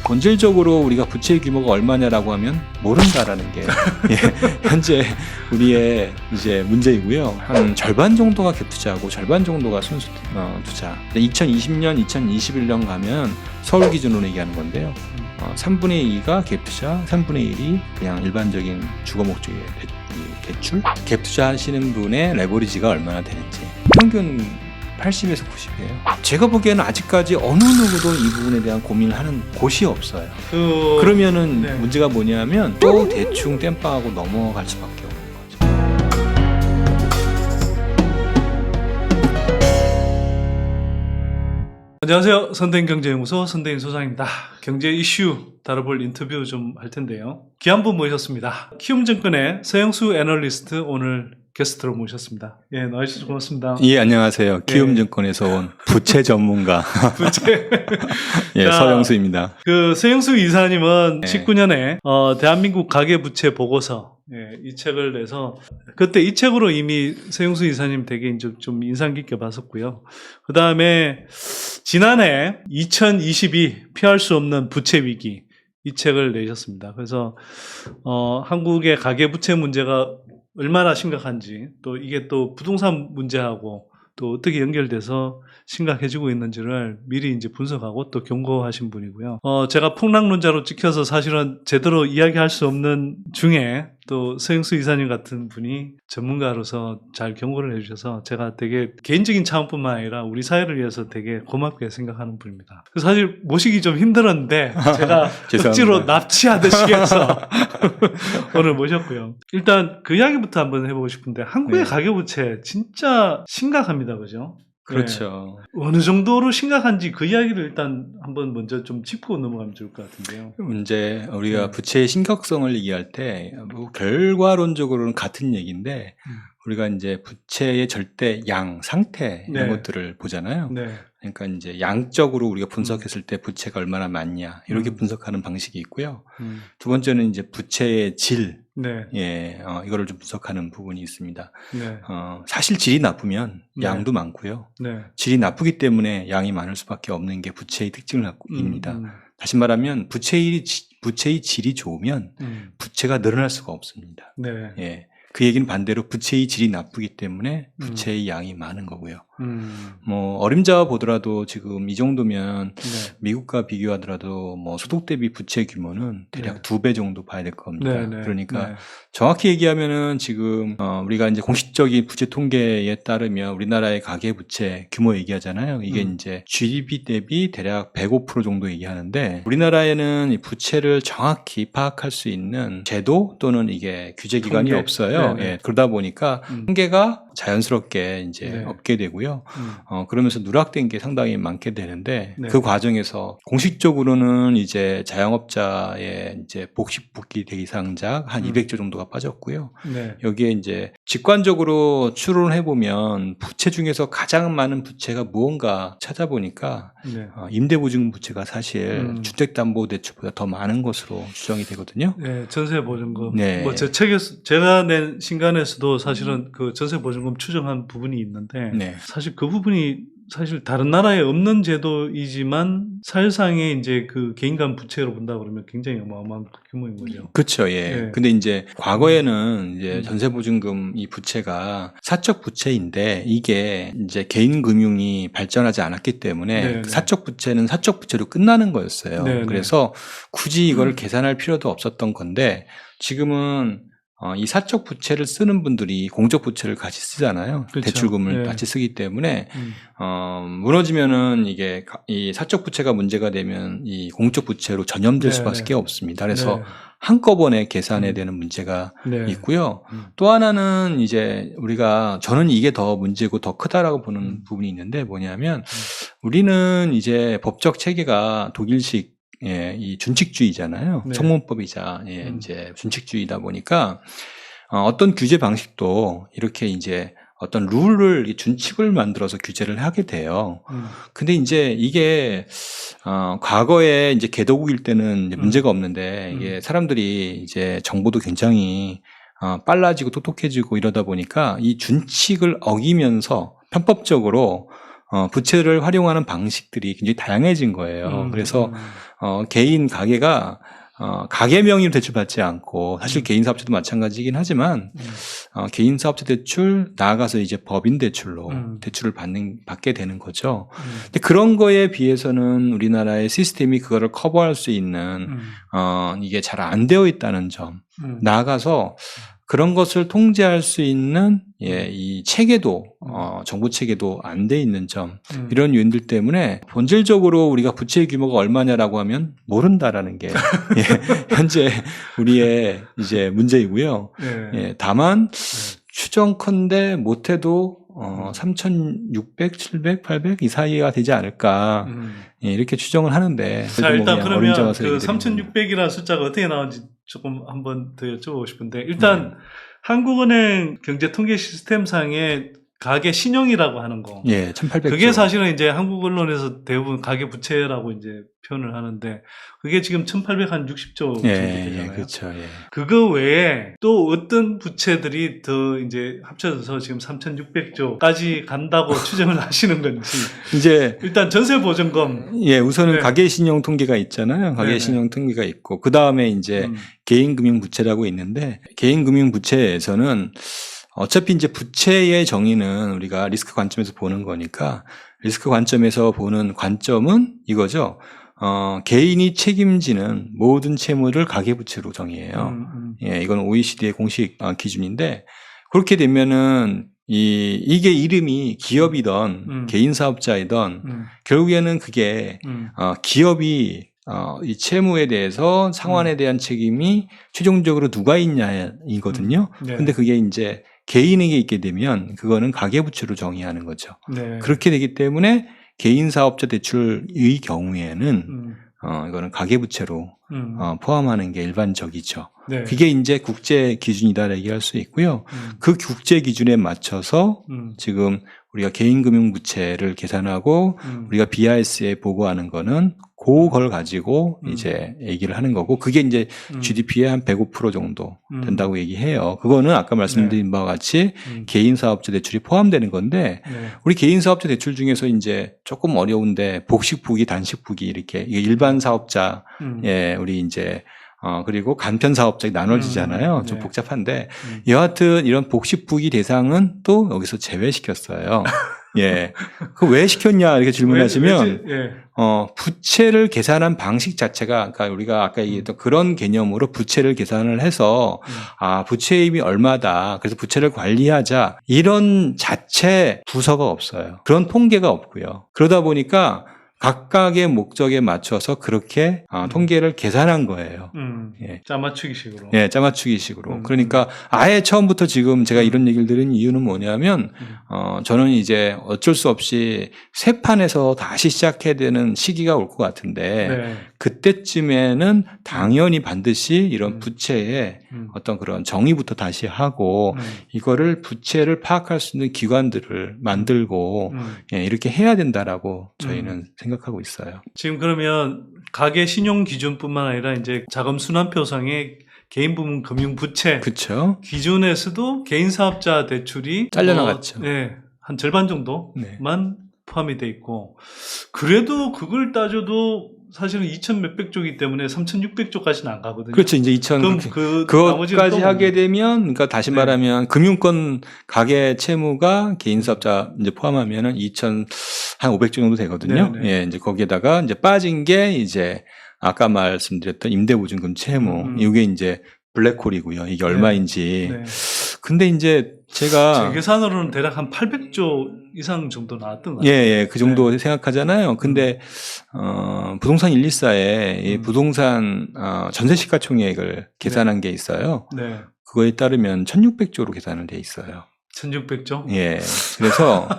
본질적으로 우리가 부채 규모가 얼마냐라고 하면 모른다라는 게 예, 현재 우리의 이제 문제이고요. 한 절반 정도가 갭 투자하고 절반 정도가 순수 투자. 2020년, 2021년 가면 서울 기준으로 얘기하는 건데요. 3분의 2가 갭 투자, 3분의 1이 그냥 일반적인 주거 목적의 대출. 갭 투자하시는 분의 레버리지가 얼마나 되는지 평균 80에서 90이에요. 제가 보기에는 아직까지 어느 누구도 이 부분에 대한 고민을 하는 곳이 없어요. 그러면은 네. 문제가 뭐냐면 또 대충 땜빵하고 넘어갈 수밖에 없는 거죠. 안녕하세요. 선대인경제연구소 선대인 소장입니다. 경제 이슈 다뤄볼 인터뷰 좀 할 텐데요. 귀한 분 모셨습니다. 키움증권의 서영수 애널리스트 오늘 게스트로 모셨습니다. 예, 나와주셔서 고맙습니다. 예, 안녕하세요. 키움증권에서 온 부채 전문가 부채. 예, 자, 서영수입니다. 그 서영수 이사님은 네. 19년에 대한민국 가계부채 보고서 이 책을 내서 그때 이 책으로 이미 서영수 이사님 되게 좀 인상 깊게 봤었고요. 그 다음에 지난해 2022 피할 수 없는 부채 위기 이 책을 내셨습니다. 그래서 한국의 가계부채 문제가 얼마나 심각한지 또 이게 또 부동산 문제하고 또 어떻게 연결돼서 심각해지고 있는지를 미리 이제 분석하고 또 경고하신 분이고요. 제가 풍랑론자로 찍혀서 사실은 제대로 이야기할 수 없는 중에 또 서영수 이사님 같은 분이 전문가로서 잘 경고를 해주셔서 제가 되게 개인적인 차원뿐만 아니라 우리 사회를 위해서 되게 고맙게 생각하는 분입니다. 사실 모시기 좀 힘들었는데 제가 억지로 납치하듯이 해서 오늘 모셨고요. 일단 그 이야기부터 한번 해보고 싶은데 한국의 네. 가계부채 진짜 심각합니다. 그죠? 그렇죠. 네. 어느 정도로 심각한지 그 이야기를 일단 한번 먼저 좀 짚고 넘어가면 좋을 것 같은데요. 이제 우리가 부채의 심각성을 얘기할 때 뭐 결과론적으로는 같은 얘기인데 우리가 이제 부채의 절대 양 상태 이런 네. 것들을 보잖아요. 네. 그러니까 이제 양적으로 우리가 분석했을 때 부채가 얼마나 많냐 이렇게 분석하는 방식이 있고요. 두 번째는 이제 부채의 질, 네. 예, 이거를 좀 분석하는 부분이 있습니다. 네. 사실 질이 나쁘면 네. 양도 많고요. 네. 질이 나쁘기 때문에 양이 많을 수밖에 없는 게 부채의 특징을 갖고 있습니다. 다시 말하면 부채의 질이 좋으면 부채가 늘어날 수가 없습니다. 네. 예. 그 얘기는 반대로 부채의 질이 나쁘기 때문에 부채의 양이 많은 거고요. 뭐 어림잡아 보더라도 지금 이 정도면 네. 미국과 비교하더라도 뭐 소득 대비 부채 규모는 대략 네. 2배 정도 봐야 될 겁니다. 네. 네. 그러니까 네. 정확히 얘기하면은 지금 우리가 이제 공식적인 부채 통계에 따르면 우리나라의 가계 부채 규모 얘기하잖아요. 이게 이제 GDP 대비 대략 105% 정도 얘기하는데 우리나라에는 이 부채를 정확히 파악할 수 있는 제도 또는 이게 규제 기관이 통계? 없어요. 네네. 예, 그러다 보니까 통계가 자연스럽게 이제 네. 없게 되고요. 그러면서 누락된 게 상당히 많게 되는데 네. 그 과정에서 공식적으로는 이제 자영업자의 이제 복식복귀 대상작 한 200조 정도가 빠졌고요. 네. 여기에 이제 직관적으로 추론을 해보면 부채 중에서 가장 많은 부채가 무언가 찾아보니까 네. 임대보증 부채가 사실 주택담보대출보다 더 많은 것으로 추정이 되거든요. 네, 전세보증금. 네. 뭐 제 책에서 제가 낸 신간에서도 사실은 그 전세보증금 추정한 부분이 있는데 네. 사실 그 부분이 사실 다른 나라에 없는 제도이지만 사실상의 이제 그 개인 간 부채로 본다 그러면 굉장히 어마어마한 규모인 거죠. 그렇죠, 예. 네. 근데 이제 과거에는 이제 전세보증금 이 부채가 사적 부채인데 이게 이제 개인 금융이 발전하지 않았기 때문에 네, 네. 그 사적 부채는 사적 부채로 끝나는 거였어요. 네, 네. 그래서 굳이 이걸 계산할 필요도 없었던 건데 지금은 이 사적 부채를 쓰는 분들이 공적 부채를 같이 쓰잖아요. 그렇죠. 대출금을 네. 같이 쓰기 때문에 무너지면은 이게 이 사적 부채가 문제가 되면 이 공적 부채로 전염될 네, 수밖에 없습니다. 그래서 네. 한꺼번에 계산해야 되는 문제가 네. 있고요. 또 하나는 이제 저는 이게 더 문제고 더 크다라고 보는 부분이 있는데 뭐냐면 우리는 이제 법적 체계가 독일식 이 준칙주의잖아요. 네. 성문법이자 이제 준칙주의다 보니까 어떤 규제 방식도 이렇게 이제 어떤 룰을 준칙을 만들어서 규제를 하게 돼요. 근데 이제 이게 과거에 이제 개도국일 때는 이제 문제가 없는데 이게 사람들이 이제 정보도 굉장히 빨라지고 똑똑해지고 이러다 보니까 이 준칙을 어기면서 편법적으로 부채를 활용하는 방식들이 굉장히 다양해진 거예요. 그래서 개인 가게가 가게 명의로 대출받지 않고 사실 개인 사업자도 마찬가지이긴 하지만 개인 사업자 대출 나아가서 이제 법인 대출로 대출을 받게 되는 거죠. 근데 그런 거에 비해서는 우리나라의 시스템이 그거를 커버할 수 있는 이게 잘 안 되어 있다는 점, 나아가서 그런 것을 통제할 수 있는 이 체계도 정부 체계도 안 돼 있는 점, 이런 요인들 때문에 본질적으로 우리가 부채 규모가 얼마냐라고 하면 모른다라는 게 현재 우리의 이제 문제이고요. 다만 추정컨대 못해도 3,600, 700, 800 이 사이가 되지 않을까 이렇게 추정을 하는데. 자, 일단 그러면 그 그 3,600이라는 숫자가 어떻게 나오는지 조금 한번 더 여쭤보고 싶은데, 일단 한국은행 경제통계 시스템상의 가계 신용이라고 하는 거. 1,800조. 그게 사실은 이제 한국 언론에서 대부분 가계 부채라고 이제 표현을 하는데, 그게 지금 1,860조 정도 되잖아요. 그렇죠. 그거 외에 또 어떤 부채들이 더 이제 합쳐져서 지금 3,600조까지 간다고 추정을 하시는 건지. 이제 일단 전세보증금. 우선은 가계 신용 통계가 있잖아요. 가계 신용 통계가 있고, 그 다음에 이제 개인 금융 부채라고 있는데, 개인 금융 부채에서는 어차피 이제 부채의 정의는 우리가 리스크 관점에서 보는 거니까, 리스크 관점에서 보는 관점은 이거죠. 개인이 책임지는 모든 채무를 가계부채로 정의해요. 이건 OECD의 공식 기준인데, 그렇게 되면은 이게 이름이 기업이던 개인 사업자이던 결국에는 그게 기업이 이 채무에 대해서 상환에 대한 책임이 최종적으로 누가 있냐이거든요. 근데 그게 이제 개인에게 있게 되면 그거는 가계부채로 정의하는 거죠. 그렇게 되기 때문에 개인 사업자 대출의 경우에는 이거는 가계부채로 포함하는 게 일반적이죠. 그게 이제 국제 기준이다 얘기할 수 있고요. 그 국제 기준에 맞춰서 지금 우리가 개인 금융 부채를 계산하고 우리가 BIS에 보고하는 거는 그걸 가지고 이제 얘기를 하는 거고, 그게 이제 GDP의 한 105% 정도 된다고 얘기해요. 그거는 아까 말씀드린 바와 같이 개인 사업자 대출이 포함되는 건데, 우리 개인 사업자 대출 중에서 이제 조금 어려운데 복식부기, 단식부기 이렇게 일반 사업자, 우리 이제 그리고 간편 사업자가 나눠지잖아요. 좀 복잡한데 여하튼 이런 복식부기 대상은 또 여기서 제외시켰어요. 그 왜 시켰냐 이렇게 질문하시면 부채를 계산한 방식 자체가, 그러니까 우리가 아까 얘기했던 그런 개념으로 부채를 계산을 해서 부채임이 얼마다, 그래서 부채를 관리하자, 이런 자체 부서가 없어요. 그런 통계가 없고요. 그러다 보니까 각각의 목적에 맞춰서 그렇게 통계를 계산한 거예요. 짜맞추기식으로. 짜맞추기식으로. 그러니까 아예 처음부터 지금 제가 이런 얘기를 드린 이유는 뭐냐면, 저는 이제 어쩔 수 없이 새 판에서 다시 시작해야 되는 시기가 올 것 같은데, 그때쯤에는 당연히 반드시 이런 부채의 어떤 그런 정의부터 다시 하고, 이거를 부채를 파악할 수 있는 기관들을 만들고, 이렇게 해야 된다라고 저희는 생각하고 있어요. 지금 그러면 가계 신용 기준뿐만 아니라 이제 자금 순환표상의 개인 부문 금융 부채 기준에서도 개인 사업자 대출이 잘려나갔죠. 한 절반 정도만 포함이 돼 있고, 그래도 그걸 따져도 사실은 2,000 몇백 조이기 때문에 3,600조까지는 안 가거든요. 그렇죠. 이제 2,000 그것까지 하게 되면, 그러니까 다시 말하면 금융권 가계 채무가 개인 사업자 이제 포함하면은 2,500조 정도 되거든요. 이제 거기에다가 이제 빠진 게 이제 아까 말씀드렸던 임대보증금 채무, 이게 이제 블랙홀이고요. 이게 얼마인지. 근데 이제 제가 제 계산으로는 대략 한 800조 이상 정도 나왔던 것 같아요. 그 정도 생각하잖아요. 근데 부동산 124에 이 부동산 전세 시가총액을 계산한 게 있어요. 그거에 따르면 1,600조로 계산을 돼 있어요. 1,600조? 그래서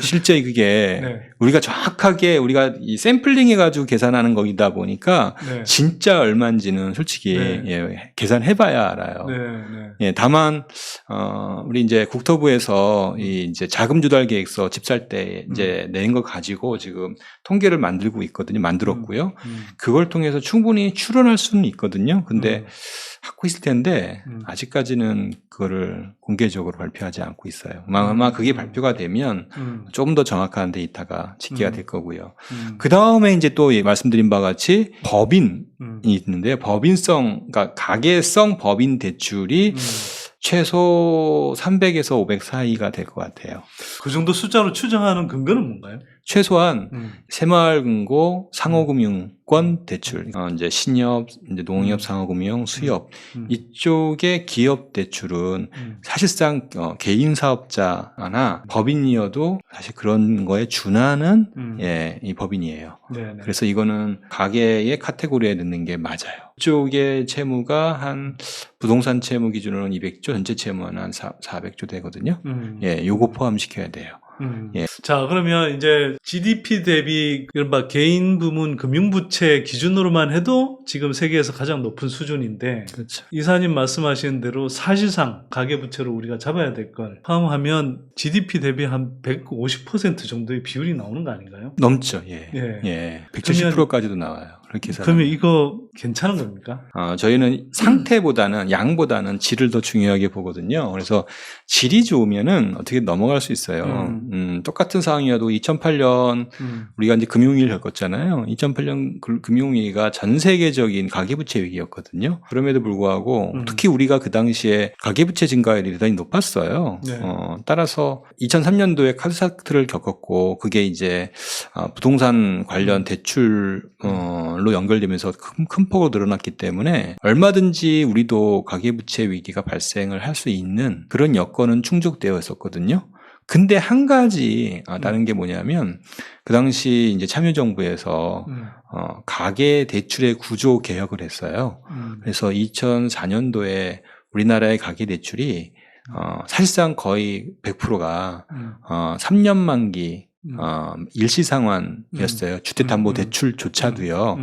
실제 그게 우리가 정확하게 우리가 이 샘플링 해가지고 계산하는 거이다 보니까 네. 진짜 얼마인지는 솔직히 네. 예, 계산해봐야 알아요. 네, 네. 예, 다만 우리 이제 국토부에서 이 이제 자금 조달 계획서 집 살 때 이제 낸 거 가지고 지금 통계를 만들고 있거든요. 만들었고요. 그걸 통해서 충분히 추론할 수는 있거든요. 근데 갖고 있을 텐데 아직까지는 그거를 공개적으로 발표하지 않고 있어요. 아마 그게 발표가 되면 조금 더 정확한 데이터가 집계가 될 거고요. 그 다음에 이제 또 말씀드린 바와 같이 법인이 있는데요. 법인성, 그러니까 가계성 법인 대출이 최소 300에서 500 사이가 될 것 같아요. 그 정도 숫자로 추정하는 근거는 뭔가요? 최소한 새마을금고, 상호금융권 대출, 이제 신협, 이제 농협, 상호금융, 수협 이쪽의 기업 대출은 사실상 개인 사업자나 법인이어도 사실 그런 거에 준하는 예, 이 법인이에요. 네네. 그래서 이거는 가계의 카테고리에 넣는 게 맞아요. 이쪽의 채무가 한 부동산 채무 기준으로는 200조, 전체 채무는 한 400조 되거든요. 예, 요거 포함시켜야 돼요. 예. 자, 그러면 이제 GDP 대비 이른바 개인 부문 금융부채 기준으로만 해도 지금 세계에서 가장 높은 수준인데, 그렇죠. 이사님 말씀하신 대로 사실상 가계부채를 우리가 잡아야 될 걸 포함하면 GDP 대비 한 150% 정도의 비율이 나오는 거 아닌가요? 넘죠. 예. 예. 예. 170%까지도 나와요. 그렇게 그러면 이거 괜찮은 겁니까? 저희는 상태보다는 양보다는 질을 더 중요하게 보거든요. 그래서 질이 좋으면은 어떻게 넘어갈 수 있어요. 똑같은 상황이어도 2008년 우리가 이제 금융위기를 겪었잖아요. 2008년 금융위기가 전 세계적인 가계부채 위기였거든요. 그럼에도 불구하고 특히 우리가 그 당시에 가계부채 증가율이 대단히 높았어요. 네. 따라서 2003년도에 카드사트를 겪었고 그게 이제 부동산 관련 대출로 연결되면서 큰 폭으로 늘어났기 때문에 얼마든지 우리도 가계부채 위기가 발생을 할 수 있는 그런 여건은 충족되어 있었거든요. 근데 한 가지 다른 게 뭐냐면 그 당시 이제 참여정부에서 가계 대출의 구조 개혁을 했어요. 그래서 2004년도에 우리나라의 가계 대출이 사실상 거의 100%가 3년 만기 일시상환이었어요. 주택담보대출조차도요.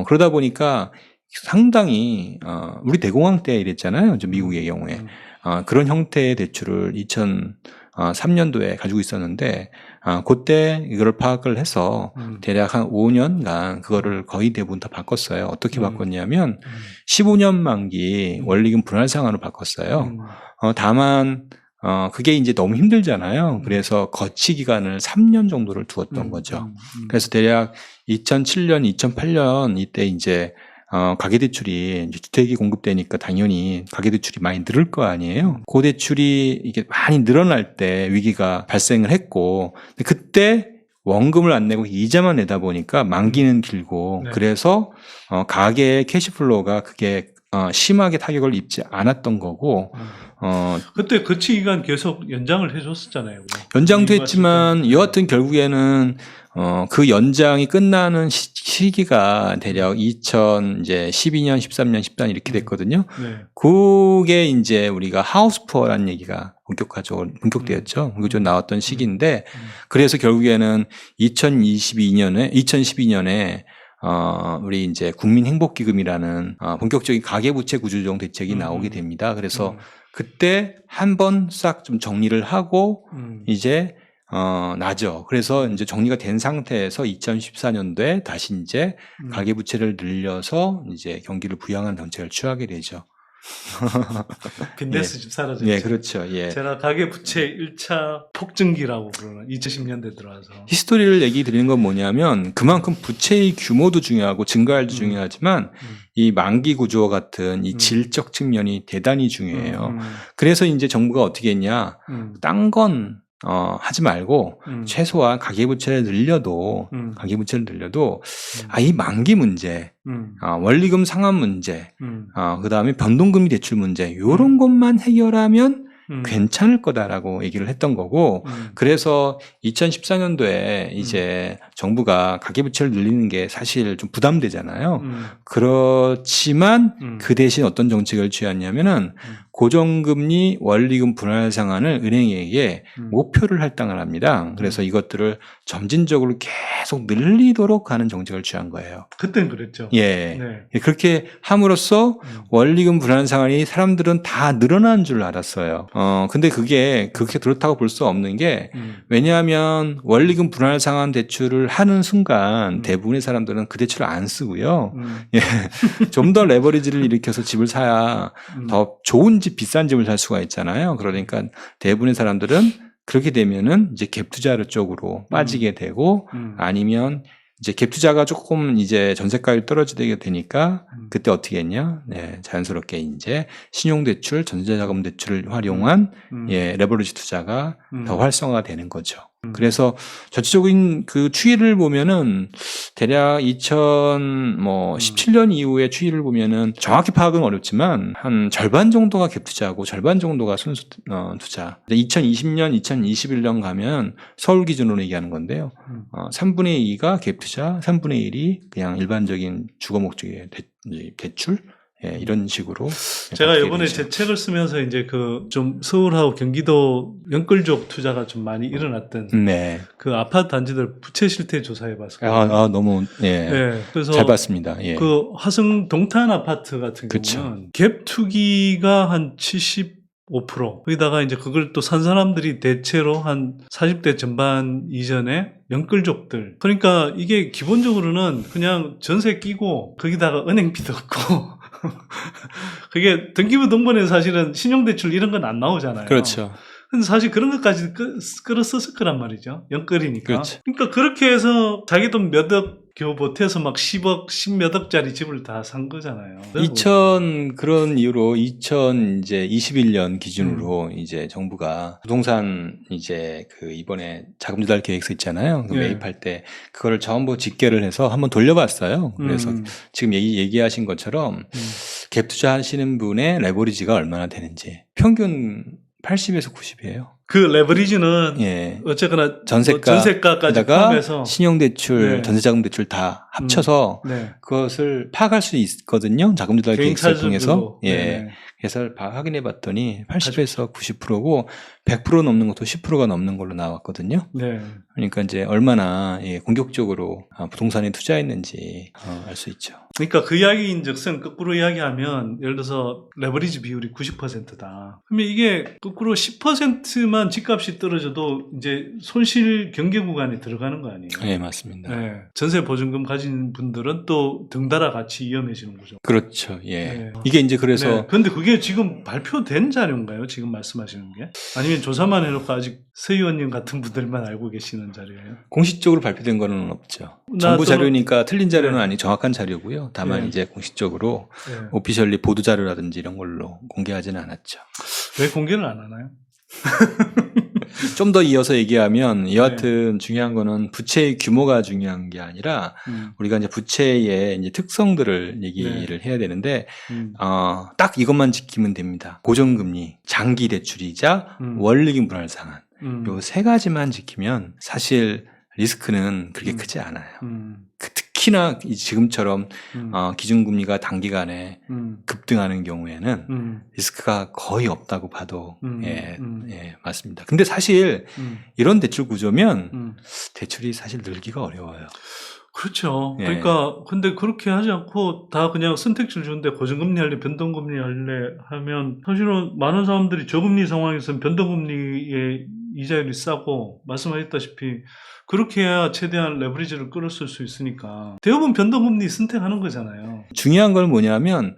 그러다 보니까 상당히 우리 대공황 때 이랬잖아요. 미국의 경우에 그런 형태의 대출을 2003년도에 가지고 있었는데 그때 이거를 파악을 해서 대략 한 5년간 그거를 거의 대부분 다 바꿨어요. 어떻게 바꿨냐면 15년 만기 원리금 분할상환으로 바꿨어요. 다만 그게 이제 너무 힘들잖아요. 그래서 거치 기간을 3년 정도를 두었던 거죠. 그래서 대략 2007년, 2008년 이때 이제 가계대출이 주택이 공급되니까 당연히 가계대출이 많이 늘을 거 아니에요. 그 대출이 이게 많이 늘어날 때 위기가 발생을 했고, 그때 원금을 안 내고 이자만 내다 보니까 만기는 길고, 네. 그래서 가계의 캐시플로우가 그게 심하게 타격을 입지 않았던 거고, 그때 거치 기간 계속 연장을 해줬었잖아요. 연장도 했지만 여하튼 결국에는 그 연장이 끝나는 시기가 대략 2012년, 13년, 14년 이렇게 됐거든요. 네. 그게 이제 우리가 하우스 푸어라는 얘기가 본격되었죠. 본격적으로 나왔던 시기인데 그래서 결국에는 2012년에 우리 이제 국민행복기금이라는 본격적인 가계부채 구조조정 대책이 나오게 됩니다. 그래서 그때 한번 싹 좀 정리를 하고 이제 나죠. 그래서 이제 정리가 된 상태에서 2014년도에 다시 이제 가계부채를 늘려서 이제 경기를 부양하는 정책을 취하게 되죠. 빈대스 집 사라졌죠. 예, 그렇죠. 예. 제가 가계부채 1차 폭증기라고 부르는 2010년대 들어와서. 히스토리를 얘기 드리는 건 뭐냐면 그만큼 부채의 규모도 중요하고 증가율도 중요하지만 이 만기 구조와 같은 이 질적 측면이 대단히 중요해요. 그래서 이제 정부가 어떻게 했냐. 딴 건 하지 말고 최소한 가계부채를 늘려도 이 만기 문제, 원리금 상환 문제, 그다음에 변동금리 대출 문제 이런 것만 해결하면 괜찮을 거다라고 얘기를 했던 거고 그래서 2014년도에 이제 정부가 가계부채를 늘리는 게 사실 좀 부담되잖아요. 그렇지만 그 대신 어떤 정책을 취했냐면은 고정금리 원리금 분할 상환을 은행에게 목표를 할당을 합니다. 그래서 이것들을 점진적으로 계속 늘리도록 하는 정책을 취한 거예요. 그때는 그랬죠. 예. 네. 그렇게 함으로써 원리금 분할 상환이 사람들은 다 늘어난 줄 알았어요. 근데 그게 그렇게 그렇다고 볼 수 없는 게 왜냐하면 원리금 분할 상환 대출을 하는 순간 대부분의 사람들은 그 대출을 안 쓰고요. 예. 좀 더 레버리지를 일으켜서 집을 사야 더 좋은 집, 비싼 집을 살 수가 있잖아요. 그러니까 대부분의 사람들은 그렇게 되면은 이제 갭 투자 쪽으로 빠지게 되고 아니면 이제 갭 투자가 조금 이제 전세가율이 떨어지게 되니까 그때 어떻게 했냐? 네, 자연스럽게 이제 신용대출, 전세자금 대출을 활용한 예, 레버리지 투자가 더 활성화가 되는 거죠. 그래서 전체적인 그 추이를 보면은 대략 2017년 이후의 추이를 보면은 정확히 파악은 어렵지만 한 절반 정도가 갭 투자고 절반 정도가 순수 투자. 2020년, 2021년 가면 서울 기준으로 얘기하는 건데요. 3분의 2가 갭 투자, 3분의 1이 그냥 일반적인 주거 목적의 대출. 예, 이런 식으로. 제가 이번에 제 책을 쓰면서 이제 그 좀 서울하고 경기도 연끌족 투자가 좀 많이 일어났던 네. 그 아파트 단지들 부채 실태 조사해 봤어요. 너무, 예. 네, 그래서 잘 봤습니다. 예. 그 화성 동탄 아파트 같은 경우는 갭 투기가 한 75%. 거기다가 이제 그걸 또 산 사람들이 대체로 한 40대 전반 이전에 연끌족들. 그러니까 이게 기본적으로는 그냥 전세 끼고 거기다가 은행비도 없고 그게 등기부 등본에 사실은 신용대출 이런 건 안 나오잖아요. 그렇죠. 근데 사실 그런 것까지 끌어썼을 거란 말이죠. 연끌이니까. 그렇지. 그러니까 그렇게 해서 자기 돈 몇 억 겨우 보태서 막 10억, 10몇 억짜리 집을 다 산 거잖아요. 그런 이유로 2021년 기준으로 이제 정부가 부동산 이제 그 이번에 자금 조달 계획서 있잖아요. 그 매입할 때 그거를 전부 집계를 해서 한번 돌려봤어요. 그래서 지금 얘기하신 것처럼 갭 투자하시는 분의 레버리지가 얼마나 되는지 평균 80에서 90이에요. 그 레버리지는 예. 어쨌거나 전세가까지 포함해서 신용대출, 전세자금대출 다 합쳐서 그것을 파악할 수 있거든요. 자금조달 계획서를 통해서. 예. 그래서 확인해 봤더니 80에서 90%고 100% 넘는 것도 10%가 넘는 걸로 나왔거든요. 네. 그러니까 이제 얼마나 공격적으로 부동산에 투자했는지 알 수 있죠. 그러니까 그 이야기인즉슨 거꾸로 이야기하면 예를 들어서 레버리지 비율이 90%다. 그러면 이게 거꾸로 10%만 집값이 떨어져도 이제 손실 경계 구간에 들어가는 거 아니에요? 네, 맞습니다. 네. 전세 보증금 가진 분들은 또 등달아 같이 위험해지는 거죠. 그렇죠. 예. 네. 이게 이제 그래서 네. 근데 그게 지금 발표된 자료인가요? 지금 말씀하시는 게? 아니면 조사만 해놓고 아직 서 의원님 같은 분들만 알고 계시는 자료예요? 공식적으로 발표된 거는 없죠. 정부 자료니까 틀린 자료는 아니 정확한 자료고요. 다만 이제 공식적으로 오피셜리 보도 자료라든지 이런 걸로 공개하지는 않았죠. 왜 공개를 안 하나요? 좀 더 이어서 얘기하면 여하튼 중요한 거는 부채의 규모가 중요한 게 아니라 우리가 이제 부채의 이제 특성들을 얘기를 해야 되는데 딱 이것만 지키면 됩니다. 고정금리, 장기 대출이자 원리금 분할 상환 요 세 가지만 지키면 사실 리스크는 그렇게 크지 않아요. 특히나 지금처럼 기준금리가 단기간에 급등하는 경우에는 리스크가 거의 없다고 봐도 맞습니다. 근데 사실 이런 대출 구조면 대출이 사실 늘기가 어려워요. 그렇죠. 그러니까 근데 그렇게 하지 않고 다 그냥 선택지를 주는데 고정금리 할래 변동금리 할래 하면 사실은 많은 사람들이 저금리 상황에서는 변동금리의 이자율이 싸고 말씀하셨다시피 그렇게 해야 최대한 레버리지를 끌었을 수 있으니까 대부분 변동금리 선택하는 거잖아요. 중요한 건 뭐냐면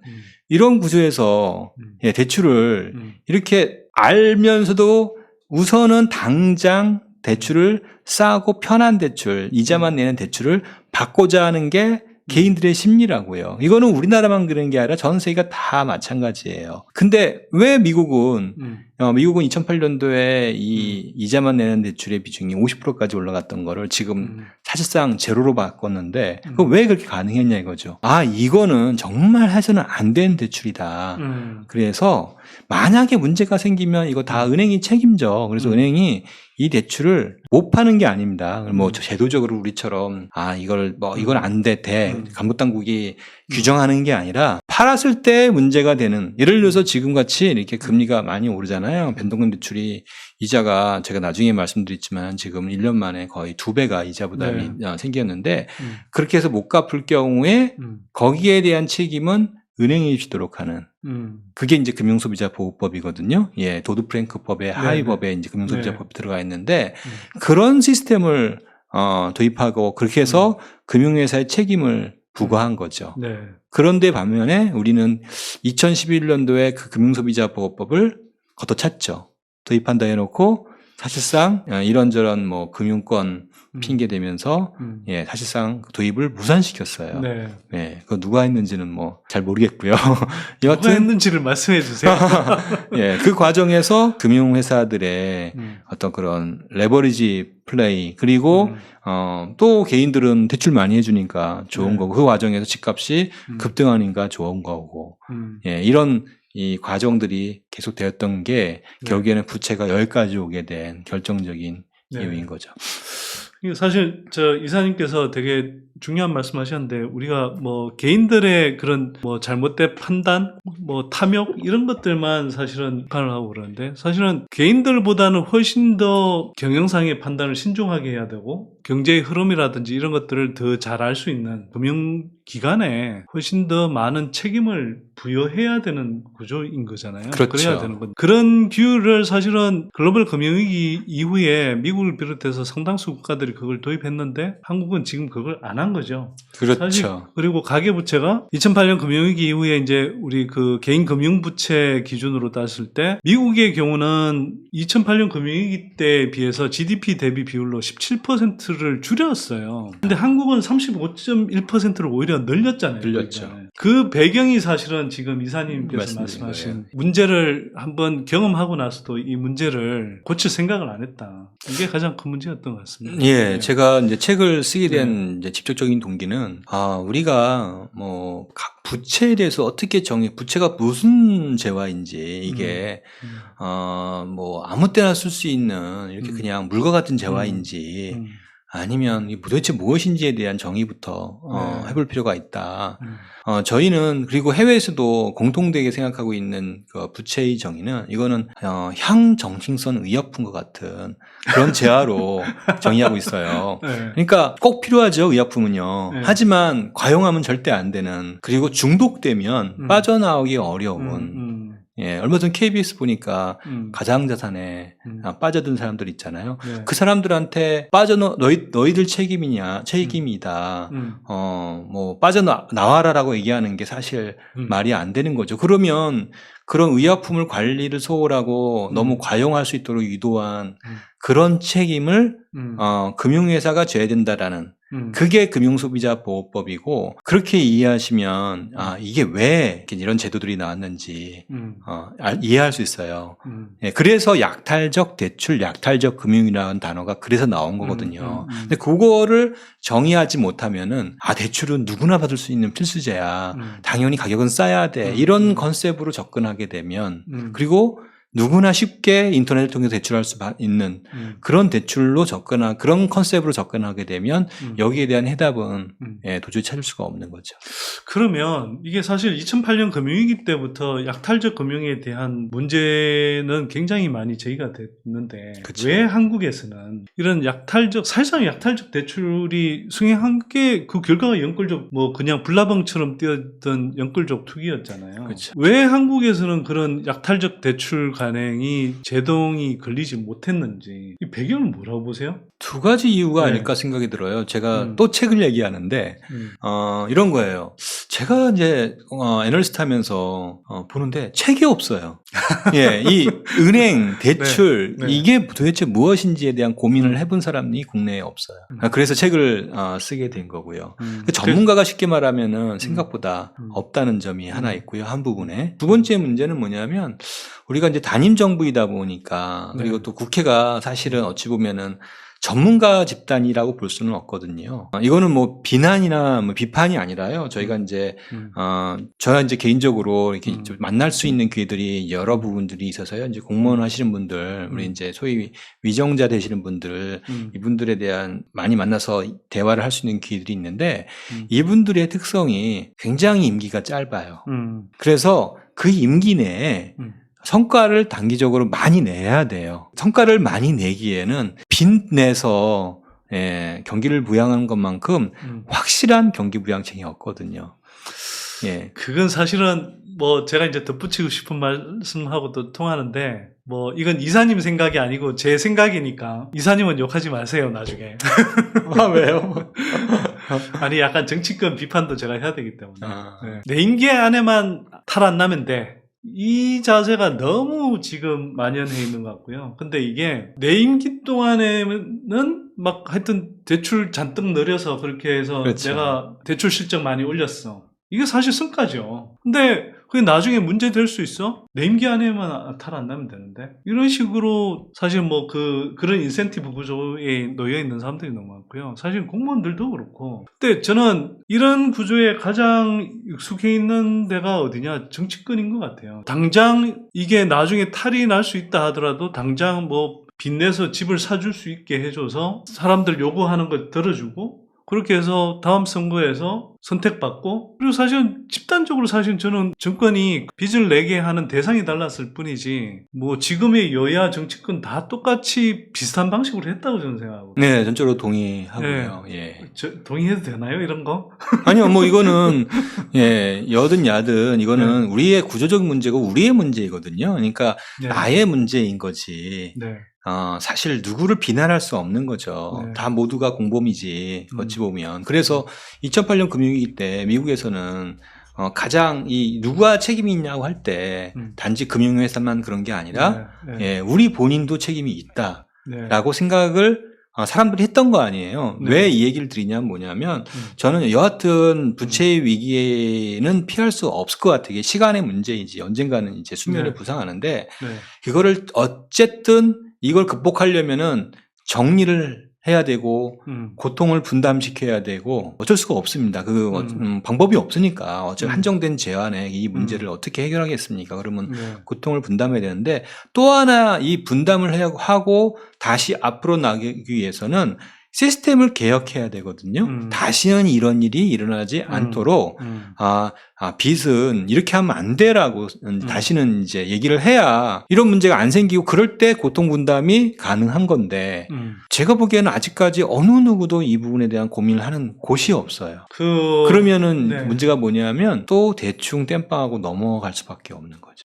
이런 구조에서 대출을 이렇게 알면서도 우선은 당장 대출을 싸고 편한 대출, 이자만 내는 대출을 받고자 하는 게 개인들의 심리라고요. 이거는 우리나라만 그런 게 아니라 전 세계가 다 마찬가지예요. 근데 왜 미국은 2008년도에 이 이자만 내는 대출의 비중이 50%까지 올라갔던 거를 지금 사실상 제로로 바꿨는데 그거 왜 그렇게 가능했냐 이거죠. 이거는 정말 해서는 안 되는 대출이다. 그래서 만약에 문제가 생기면 이거 다 은행이 책임져. 그래서 은행이 이 대출을 못 파는 게 아닙니다. 뭐 제도적으로 우리처럼 이건 안 돼, 감독당국이 규정하는 게 아니라 팔았을 때 문제가 되는, 예를 들어서 지금같이 이렇게 금리가 많이 오르잖아요. 변동금 대출이 이자가 제가 나중에 말씀드렸지만 지금 1년 만에 거의 2배가 이자 부담이 생겼는데 그렇게 해서 못 갚을 경우에 거기에 대한 책임은 은행이 지도록 하는 그게 이제 금융소비자보호법이거든요. 예, 도드-프랭크법의 하위법에 이제 금융소비자법이 들어가 있는데 그런 시스템을 도입하고 그렇게 해서 금융회사의 책임을 부과한 거죠. 네. 그런데 반면에 우리는 2011년도에 그 금융소비자보호법을 걷어찼죠. 도입한다 해놓고 사실상 이런저런 뭐 금융권 핑계 대면서 예, 사실상 도입을 무산시켰어요. 네. 예, 그거 누가 했는지는 뭐 잘 모르겠고요. 누가 여하튼 했는지를 말씀해 주세요. 예, 그 과정에서 금융회사들의 어떤 그런 레버리지 플레이 그리고 또 개인들은 대출 많이 해주니까 좋은 거고 그 과정에서 집값이 급등하니까 좋은 거고 예, 이런 이 과정들이 계속되었던 게 결국에는 부채가 여기까지 오게 된 결정적인 이유인 거죠. 사실 저 이사님께서 되게 중요한 말씀하셨는데 우리가 뭐 개인들의 그런 뭐 잘못된 판단, 뭐 탐욕 이런 것들만 사실은 비판을 하고 그러는데 사실은 개인들보다는 훨씬 더 경영상의 판단을 신중하게 해야 되고 경제의 흐름이라든지 이런 것들을 더 잘 알 수 있는 금융기관에 훨씬 더 많은 책임을 부여해야 되는 구조인 거잖아요. 그렇죠. 그래야 되는 건 그런 규율을 사실은 글로벌 금융위기 이후에 미국을 비롯해서 상당수 국가들이 그걸 도입했는데 한국은 지금 그걸 안 한 거죠. 그렇죠. 사실 그리고 가계부채가 2008년 금융위기 이후에 이제 우리 그 개인 금융부채 기준으로 따졌을 때 미국의 경우는 2008년 금융위기 때에 비해서 GDP 대비 비율로 17%를 줄였어요. 근데 한국은 35.1%를 오히려 늘렸잖아요. 늘렸죠. 그 배경이 사실은 지금 이사님께서 말씀드린 말씀하신 거예요. 문제를 한번 경험하고 나서도 이 문제를 고칠 생각을 안 했다. 이게 가장 큰 문제였던 것 같습니다. 예, 제가 이제 책을 쓰게 된 이제 직접적인 동기는 우리가 뭐 각 부채에 대해서 어떻게 부채가 무슨 재화인지 이게 뭐 아무 때나 쓸 수 있는 이렇게 그냥 물과 같은 재화인지 아니면 이 도대체 무엇인지에 대한 정의부터 해볼 필요가 있다. 저희는 그리고 해외에서도 공통되게 생각하고 있는 그 부채의 정의는 이거는 향정신성 의약품과 같은 그런 재화로 정의하고 있어요. 그러니까 꼭 필요하죠, 의약품은요. 하지만 과용하면 절대 안 되는, 그리고 중독되면 빠져나오기 어려운. 예, 얼마 전 KBS 보니까 가상자산에 빠져든 사람들 있잖아요. 그 사람들한테 너희들 책임이다. 뭐 빠져나와라라고 얘기하는 게 사실 말이 안 되는 거죠. 그러면 그런 의약품을 관리를 소홀하고 너무 과용할 수 있도록 유도한 그런 책임을 금융회사가 져야 된다라는 그게 금융소비자보호법이고, 그렇게 이해하시면 이게 왜 이런 제도들이 나왔는지 이해할 수 있어요. 예, 그래서 약탈적 대출, 약탈적 금융이라는 단어가 그래서 나온 거거든요. 근데 그거를 정의하지 못하면은 대출은 누구나 받을 수 있는 필수제야. 당연히 가격은 싸야 돼. 이런 컨셉으로 접근하게 되면 그리고 누구나 쉽게 인터넷을 통해서 대출할 수 있는 그런 대출로 그런 컨셉으로 접근하게 되면 여기에 대한 해답은 도저히 찾을 수가 없는 거죠. 그러면 이게 사실 2008년 금융위기 때부터 약탈적 금융에 대한 문제는 굉장히 많이 제기가 됐는데 그쵸. 왜 한국에서는 이런 사실상 약탈적 대출이 승행한 게 그 결과가 연끌적 뭐 그냥 불나방처럼 뛰었던 연끌적 투기였잖아요. 그쵸. 왜 한국에서는 그런 약탈적 대출 간행이 제동이 걸리지 못했는지 이 배경은 뭐라고 보세요? 두 가지 이유가 아닐까 생각이 들어요. 제가 또 책을 얘기하는데 이런 거예요. 제가 이제 애널리스트 하면서 보는데 책이 없어요. 예, 이 은행 대출 이게 도대체 무엇인지에 대한 고민을 해본 사람이 국내에 없어요. 그래서 책을 쓰게 된 거고요. 전문가가 쉽게 말하면은 생각보다 없다는 점이 하나 있고요. 한 부분에. 두 번째 문제는 뭐냐면 우리가 이제 단임 정부이다 보니까, 그리고 또 국회가 사실은 어찌 보면은 전문가 집단이라고 볼 수는 없거든요. 이거는 뭐 비난이나 뭐 비판이 아니라요. 저희가 이제 저는 이제 개인적으로 이렇게 좀 만날 수 있는 기회들이 여러 부분들이 있어서요. 이제 공무원 하시는 분들, 우리 이제 소위 위정자 되시는 분들, 이분들에 대한 많이 만나서 대화를 할 수 있는 기회들이 있는데 이분들의 특성이 굉장히 임기가 짧아요. 그래서 그 임기 내에 성과를 단기적으로 많이 내야 돼요. 성과를 많이 내기에는 빚내서 경기를 부양하는 것만큼 확실한 경기 부양책이 없거든요. 예. 그건 사실은 뭐 제가 이제 덧붙이고 싶은 말씀하고도 통하는데 뭐 이건 이사님 생각이 아니고 제 생각이니까 이사님은 욕하지 마세요 나중에. 아, 왜요? 아니 약간 정치권 비판도 제가 해야 되기 때문에 내 임기 안에만 탈 안 나면 돼. 이 자세가 너무 지금 만연해 있는 것 같고요. 근데 이게 내 임기 동안에는 막 하여튼 대출 잔뜩 늘려서 그렇게 해서 그렇죠. 내가 대출 실적 많이 올렸어. 이게 사실 성과죠. 근데 그게 나중에 문제 될 수 있어? 내 임기 안에만 탈 안 나면 되는데? 이런 식으로 사실 뭐 그런 인센티브 구조에 놓여 있는 사람들이 너무 많고요. 사실 공무원들도 그렇고. 근데 저는 이런 구조에 가장 익숙해 있는 데가 어디냐? 정치권인 것 같아요. 당장 이게 나중에 탈이 날 수 있다 하더라도 당장 뭐 빚내서 집을 사줄 수 있게 해줘서 사람들 요구하는 걸 들어주고 그렇게 해서 다음 선거에서 선택받고 그리고 사실은 집단적으로 사실 저는 정권이 빚을 내게 하는 대상이 달랐을 뿐이지 뭐 지금의 여야 정치권 다 똑같이 비슷한 방식으로 했다고 저는 생각하고 네, 전적으로 동의하고요. 예. 동의해도 되나요 이런 거? 아니요, 뭐 이거는 여든 야든 이거는 우리의 구조적 문제고 우리의 문제이거든요. 그러니까 나의 문제인 거지. 사실 누구를 비난할 수 없는 거죠. 다 모두가 공범이지 어찌 보면. 그래서 2008년 금융위기 때 미국에서는 가장 누가 책임이 있냐고 할 때 단지 금융회사만 그런 게 아니라 우리 본인도 책임이 있다라고 생각을 사람들이 했던 거 아니에요. 왜 이 얘기를 드리냐면 뭐냐면 저는 여하튼 부채의 위기는 피할 수 없을 것 같아요. 이게 시간의 문제이지 언젠가는 이제 수면에 부상하는데 그거를 어쨌든 이걸 극복하려면은 정리를 해야 되고 고통을 분담시켜야 되고 어쩔 수가 없습니다. 방법이 없으니까 어차피 한정된 제한에 이 문제를 어떻게 해결하겠습니까? 그러면 고통을 분담해야 되는데 또 하나 이 분담을 하고 다시 앞으로 나가기 위해서는 시스템을 개혁해야 되거든요. 다시는 이런 일이 일어나지 않도록 빚은 이렇게 하면 안 돼라고 다시는 이제 얘기를 해야 이런 문제가 안 생기고 그럴 때 고통 분담이 가능한 건데 제가 보기에는 아직까지 어느 누구도 이 부분에 대한 고민을 하는 곳이 없어요. 그러면은 문제가 뭐냐면 또 대충 땜빵하고 넘어갈 수밖에 없는 거죠.